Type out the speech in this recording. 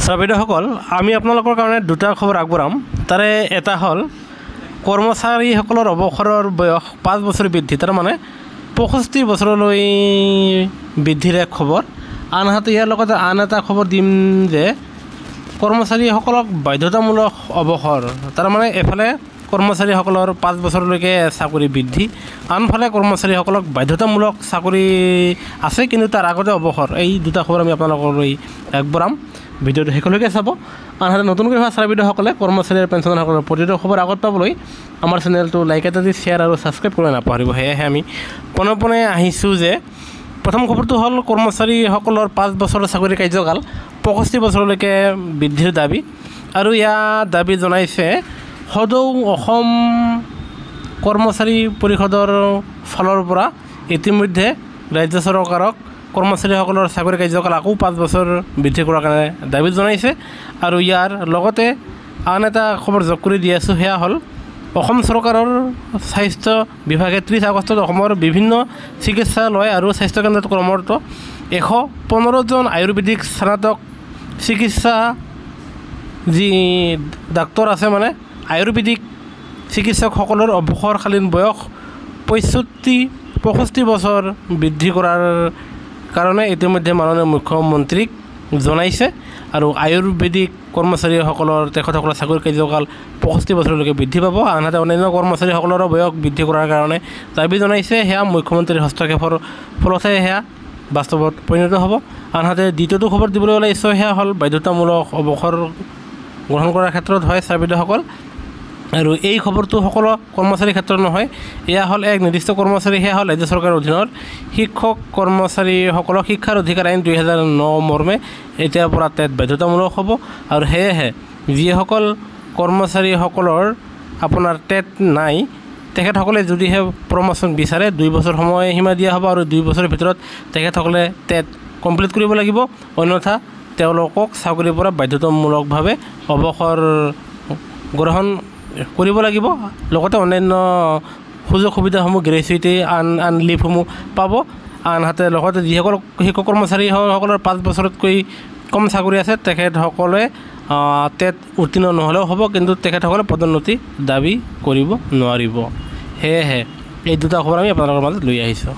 শ্ৰোতাসকল আমি আপোনালোকৰ কাৰণে দুটা খবৰ আগবঢ়াম। তাৰে এটা হ'ল কৰ্মচাৰীসকলৰ অৱসৰৰ বয়স 5 বছৰ বৃদ্ধি, তাৰ মানে 65 বছৰলৈ বৃদ্ধিৰ এক খবৰ। আনহাতে ইয়াৰ লগতে আন এটা খবৰ দিম যে কৰ্মচাৰীসকলক বাধ্যতামূলক অৱসৰ, তাৰ মানে এফালে কৰ্মচাৰীসকলৰ 5 বছৰলৈকে চাকৰি বৃদ্ধি, আনফালে কৰ্মচাৰীসকলক বাধ্যতামূলক চাকৰি আছে কিন্তু তাৰ আগতে অৱসৰ। এই দুটা খবৰ আমি আপোনালোকলৈ আগবঢ়াম। ভিডিঅ'টো শেষলৈকে চাব। আনহাতে নতুনকৈ হোৱা ছাত্ৰসকলে কৰ্মচাৰী আৰু পেঞ্চনাৰসকলৰ প্ৰতিটো খবৰ আগত পাবলৈ আমাৰ চেনেলটো লাইক এটা দি শ্বেয়াৰ আৰু ছাবস্ক্ৰাইব কৰিব নাপাহৰিব। সেয়েহে আমি পোনে আহিছোঁ যে প্ৰথম খবৰটো হ'ল কৰ্মচাৰীসকলৰ 5 বছৰৰ চাকৰি কাৰ্যকাল 65 বছৰলৈকে বৃদ্ধিৰ দাবী, আৰু ইয়াৰ দাবী জনাইছে সদৌ অসম কৰ্মচাৰী পৰিষদৰ ফালৰ পৰা। ইতিমধ্যে ৰাজ্য চৰকাৰক কৰ্মচাৰীসকলৰ চাকৰি কাৰ্যকাল আকৌ 5 বছৰ বৃদ্ধি কৰাৰ কাৰণে দাবী জনাইছে। আৰু ইয়াৰ লগতে আন এটা খবৰ যোগ কৰি দি আছোঁ, সেয়া হ'ল অসম চৰকাৰৰ স্বাস্থ্য বিভাগে 30 আগষ্টত অসমৰ বিভিন্ন চিকিৎসালয় আৰু স্বাস্থ্যকেন্দ্ৰত কৰ্মৰত 115 জন আয়ুৰ্বেদিক স্নাতক চিকিৎসা যি ডাক্তৰ আছে, মানে আয়ুৰ্বেদিক চিকিৎসকসকলৰ অৱসৰকালীন বয়স 65 বছৰ বৃদ্ধি কৰাৰ কাৰণে ইতিমধ্যে মাননীয় মুখ্যমন্ত্ৰীক জনাইছে। আৰু আয়ুৰ্বেদিক কৰ্মচাৰীসকলৰ তেখেতসকলৰ চাকৰি কাৰ্যকাল 65 বছৰলৈকে বৃদ্ধি পাব। আনহাতে অন্যান্য কৰ্মচাৰীসকলৰো বয়স বৃদ্ধি কৰাৰ কাৰণে দাবী জনাইছে। সেয়া মুখ্যমন্ত্ৰীৰ হস্তক্ষেপৰ ফলতহে সেয়া বাস্তৱত পৰিণত হ'ব। আনহাতে দ্বিতীয়টো খবৰ দিবলৈ ওলাইছোঁ, সেয়া হ'ল বাধ্যতামূলক অৱসৰ গ্ৰহণ কৰাৰ ক্ষেত্ৰত হয় ছাত্ৰসকল। আৰু এই খবৰটো সকলো কৰ্মচাৰীৰ ক্ষেত্ৰত নহয়, এয়া হ'ল এক নিৰ্দিষ্ট কৰ্মচাৰী, সেয়া হ'ল ৰাজ্য চৰকাৰৰ অধীনত শিক্ষক কৰ্মচাৰীসকলক শিক্ষাৰ অধিকাৰ আইন 2009 মৰ্মে এতিয়াৰ পৰা টেট বাধ্যতামূলক হ'ব। আৰু সেয়েহে যিসকল কৰ্মচাৰীসকলৰ আপোনাৰ টেট নাই, তেখেতসকলে যদিহে প্ৰমোশ্যন বিচাৰে 2 বছৰ সময়সীমা দিয়া হ'ব, আৰু 2 বছৰৰ ভিতৰত তেখেতসকলে টেট কমপ্লিট কৰিব লাগিব, অন্যথা তেওঁলোকক চাকৰিৰ পৰা বাধ্যতামূলকভাৱে অৱসৰ গ্ৰহণ কৰিব লাগিব। লগতে অন্যান্য সুযোগ সুবিধাসমূহ গ্ৰেচুইটি আন লিভসমূহ পাব। আনহাতে লগতে যিসকল শিক্ষক কৰ্মচাৰীসকলৰ 5 বছৰতকৈ কম চাকৰি আছে, তেখেতসকলে টেট উত্তীৰ্ণ নহ'লেও হ'ব, কিন্তু তেখেতসকলে পদোন্নতি দাবী কৰিব নোৱাৰিব। সেয়েহে এই দুটা খবৰ আমি আপোনালোকৰ মাজত লৈ আহিছোঁ।